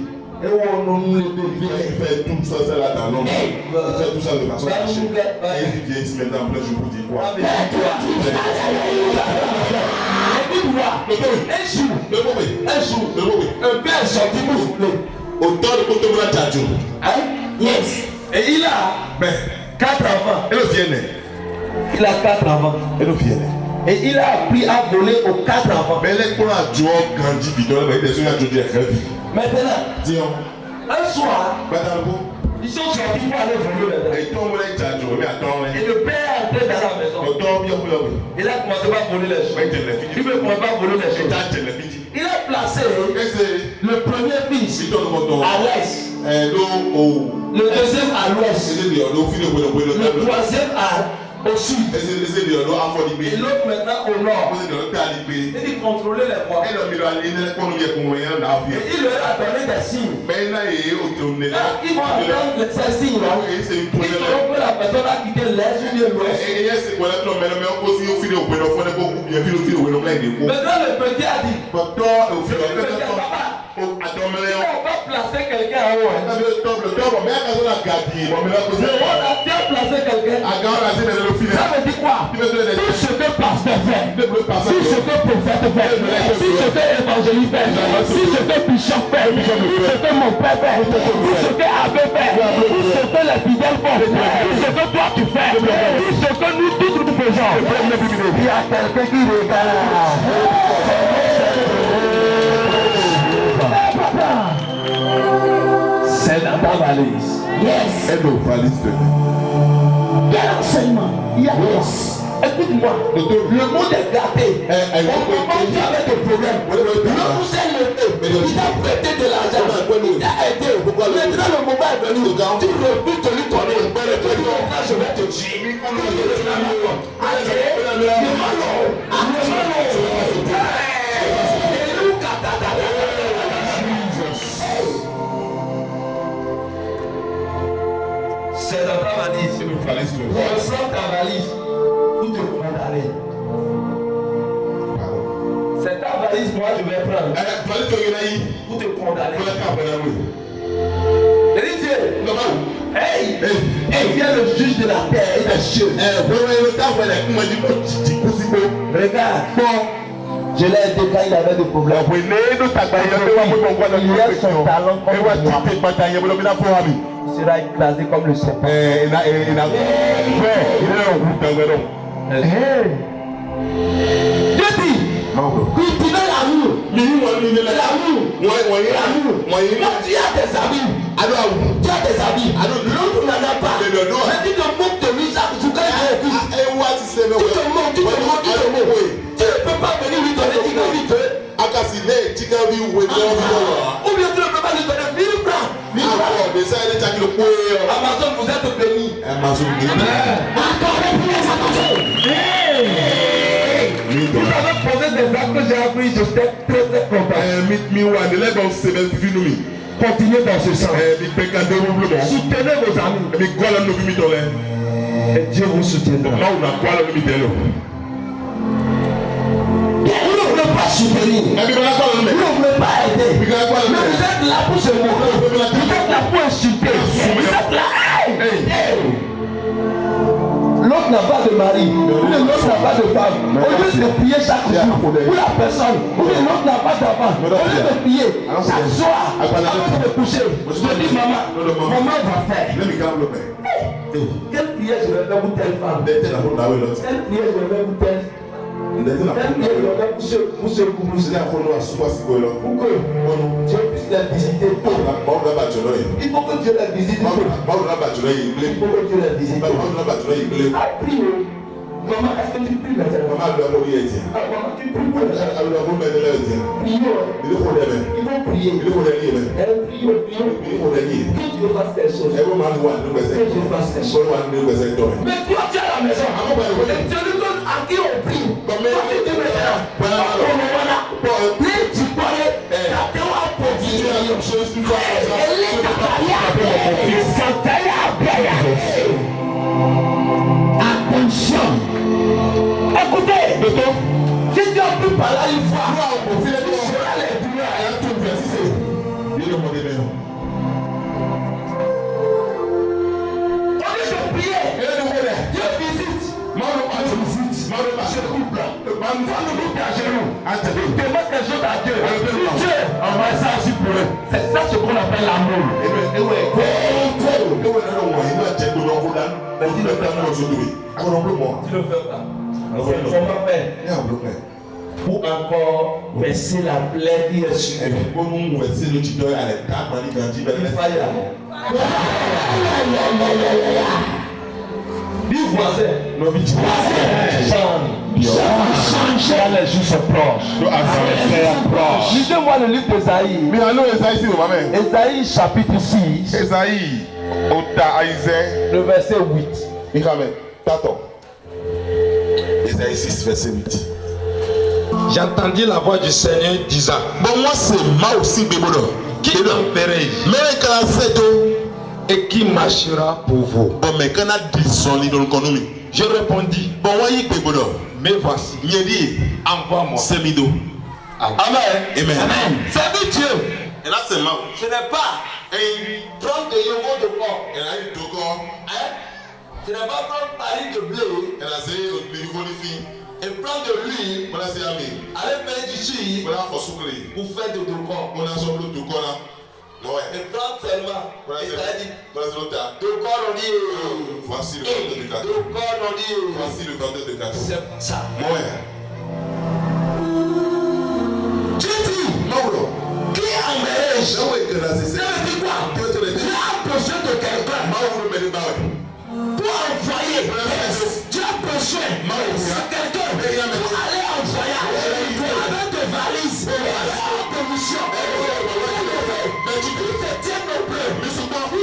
Et il fait tout ça, c'est là dans l'homme. Il fait tout ça de façon cachée. Et il vient ici maintenant, après je vous dis quoi? Un jour, un père sorti pour vous plaît. Autant de côté de la tchadjou. Yes. Et il a 4 enfants. Et le vient. Il a 4 enfants. Et le vient. Et il a appris à voler aux 4 enfants. Mais les pour la joie grandit vite, mais il est sur maintenant, disons, un soir, ils sont sortis pour aller voler. Et le père est entré dans la maison. Il a commencé à voler les choses. Il ne pouvait pas voler les choses. Il a placé le premier fils à l'est, le deuxième à l'ouest, le troisième au sud, et l'autre maintenant au nord. Il contrôlait les voies. Et il leur a donné des signes. Ils vont attendre ces signes-là. Ils sauront que la personne a quitté l'est ou l'ouest. Maintenant le petit a dit, on va placer quelqu'un en haut. On a bien placé quelqu'un. Ça veut dire quoi? Tout ce que pasteur fait, tout ce que prophète fait, tout ce que évangéliste fait, tout ce que bishop fait, tout ce que mon père fait, tout ce que abbé fait, tout ce que les fidèles font, tout ce que toi tu fais, tout ce que nous tous nous faisons. Il y a quelqu'un qui regarde. C'est dans ta valise. Yes. Et nos valises de quel enseignement? Yes. Écoute-moi. Le monde est gâté. On commence avec des problèmes. Le vous est levé. Il a prêté de l'argent. Il a aidé. Maintenant le moment est venu. Tu refuses de lui donner. Je vais te tuer. C'est dans ta valise. Ressens ta valise pour te condamner. C'est ta valise, moi je vais prendre pour te condamner. Et Dieu, hey, viens le juge de la terre et des cieux. Regarde, je l'ai aidé quand il avait des problèmes. Il a son talent comme moi. Il sera écrasé comme le serpent. Dieu dit, cultivez l'amour. Quand tu as des amis, l'autre n'en a pas. Mais tu te moques de lui chaque jour quand il a Tu ne peux pas venir lui donner 10 000 litres. Ou bien tu ne peux pas lui donner 1000 francs. Amazon, vous êtes béni. Vous avez posé des actes que j'ai appris, je suis très content. Continuez dans ce sens. Soutenez vos amis. Et Dieu vous soutiendra. Vous ne voulez pas soutenir. Vous ne voulez pas aider. Mais vous êtes là pour se moquer. Vous êtes là pour insulter. Vous êtes là. L'autre n'a pas de mari, l'autre n'a pas de femme. Au lieu de prier chaque jour pour la personne, l'autre n'a pas d'enfant. Au lieu de prier chaque soir, avant de coucher, je dis maman va faire. Quelle prière je vais faire pour telle femme? Quelle prière je vais faire pour telle? Quelle prière je vais faire pour ce couple? Pour que Dieu puisse les visiter tôt. Il faut que Dieu les visite tôt. Il faut que Dieu les visite tôt. Prie. Maman, est-ce que tu pries maintenant? Maman, tu pries pour les gens. Prions. Il faut prier. Prions. Que Dieu fasse quelque chose. Que Dieu fasse quelque chose. Mais toi, tu es à la maison. Et tu lui donnes à qui on prie. Toi, tu dis maintenant. Tu parlais. Attention. Écoutez, si tu as pu parler une fois, tu seras les douleurs. Au lieu de prier, Dieu visite. Ce couple. Quand le couple est à genoux, demande quelque chose à Dieu. Dieu envoie ça aussi pour eux. C'est ça ce qu'on appelle l'amour. Tu le fais pas. C'est comment faire pour encore baisser la plaie qui est sur lui. Dis voisin, change. Les jours sont proches. Lisez-moi le livre d'Ésaïe. Ésaïe chapitre 6. Le verset 8. Ésaïe 6, verset 8. J'entendis la voix du Seigneur disant: Bon, moi c'est moi aussi, Bébodo. Qui l'empéreille et qui marchera pour vous? Bon, mais quand on a dit son lit dans le connu, je répondis: Bon, moi y Bébodo. Mais voici, envoie-moi. C'est Mido. Amen. C'est Dieu. Et là c'est moi. Ce n'est pas prendre des yogos de corps. Et là il te corps. Ce n'est pas prendre pari de blé. Et là c'est le et prendre de l'huile. Voilà c'est ami. Aller faire du jus. Voilà pour souffler. Pour faire de corps. On a son bleu de corps là. Ouais. Et prendre seulement. Voilà c'est l'autre. De corps on dit. Voici le vendeur de cartes. De corps on dit. Voici le vendeur de cartes. C'est ça. Ouais. Tu dis. Mauro. Qui emmène? Ça veut dire quoi? Tu as besoin de quelqu'un. Mauro me dit bah ouais. Pour envoyer. Tu as besoin de quelqu'un. Pour aller envoyer. Avec des valises. Des missions. Mais tu dis c'est Dieu nos bleus.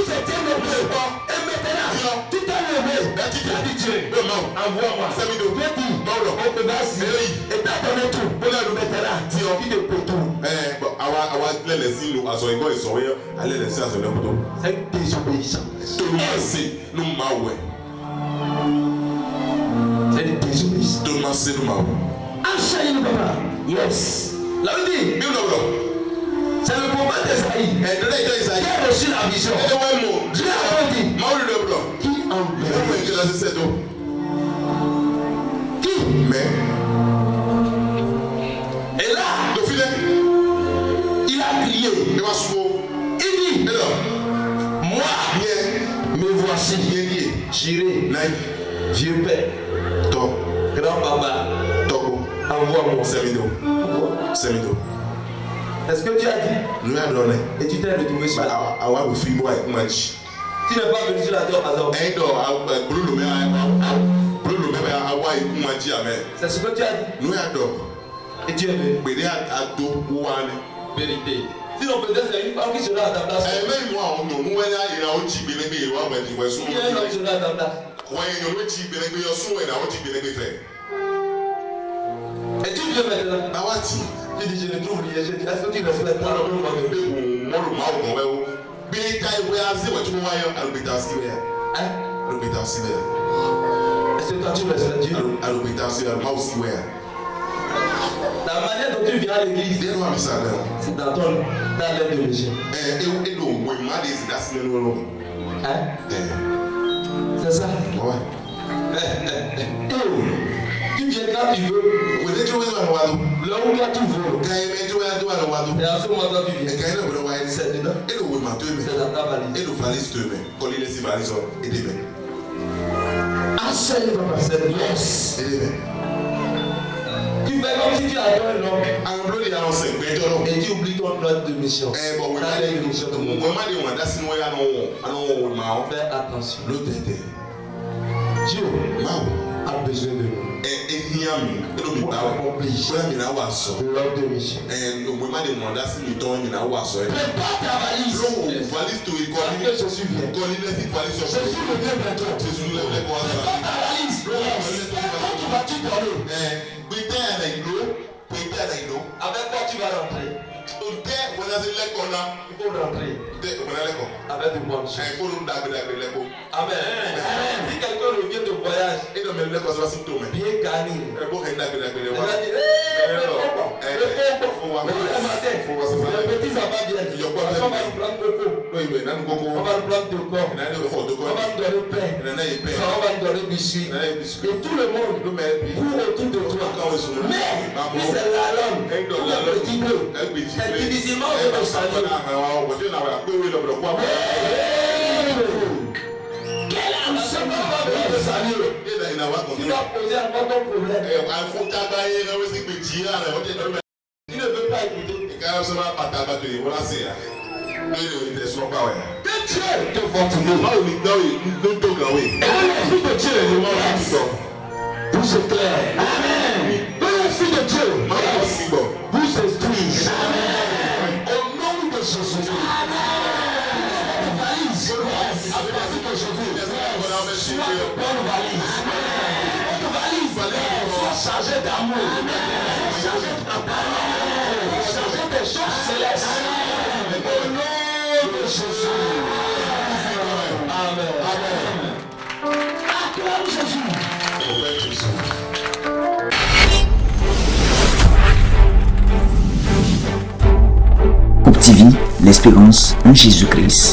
C'est Dieu nos bleus. Et maintenant, tu t'es levé. Tu t'as dit Dieu. Envoie-moi. C'est Mido. Et t'as donné tout. Maintenant, Dieu, il te peut tout. Les signes, à son école, ils sont rien. Allez, les signes, à son école. C'est une désobéissance. Tout le monde sait, nous m'avouons. C'est une désobéissance. Tout le monde sait, nous m'avouons. Enchaîne le papa. Yes. Là, on dit. C'est le prophète d'Esaïe. Qui a reçu la vision. Dieu a dit. Qui enverrait? Qui? Mais. Et là. Il a crié. Il dit. Moi. Me voici. J'irai. Vieux père. Grand papa. Envoie-moi. C'est Mido. Est-ce que tu as dit? Nous avons donné. Et tu t'es retrouvé sur la terre. Tu n'es pas venu sur la terre au hasard. C'est ce que tu as dit. Nous adorons. Et Dieu veut. Vérité. Sinon peut-être c'est une femme qui sera à ta place. Il y a un homme qui sera à ta place. Et tu viens maintenant. Tu dis je ne trouve rien. Je dis est-ce que tu respectes pas le monde? Est-ce que toi tu respectes Dieu? La manière dont tu viens à l'église, c'est dans ton l'aide de mission. Hein? C'est ça? Ouais. Tu viens quand tu veux. Là où toi tu veux. Et à ce moment-là tu viens. C'est dedans. C'est dans ta valise. Yes. Tu fais comme si tu adores l'homme. Et tu oublies ton plan de mission. Fais attention. Dieu a besoin de nous. Pour accomplir l'ordre de mission. Prépare ta valise. Que je suis bien. Jésus le vient bientôt. Prépare ta valise. Quand tu vas-tu dormir? Avec quoi tu vas rentrer? Il faut rentrer avec de bonnes choses. Amen. Si quelqu'un revient de voyage, bien gagné. Le petit ça va bien. On va nous prendre coco. On va nous prendre de corps. On va nous donner pain. On va nous donner biscuits. Et tout le monde court autour de toi. Mais c'est la langue. Le petit bleu. C'est difficilement de le saluer. Quel enseignement va venir te saluer? Tu vas poser encore ton problème. Tu ne veux pas écouter. Que Dieu te fortifie. Et l'esprit de Dieu vous éclaire. Amen. L'esprit de Dieu vous instruit. Amen. Au nom de Jésus. Amen. Valise. À partir d'aujourd'hui, sois de bonne valise. Votre valise soit chargée d'amour. Soit chargée de ta parole. Soit chargée des choses célestes. Au nom de Jésus. Amen. Amen. Acclame Jésus. Coupe TV, l'espérance en Jésus-Christ.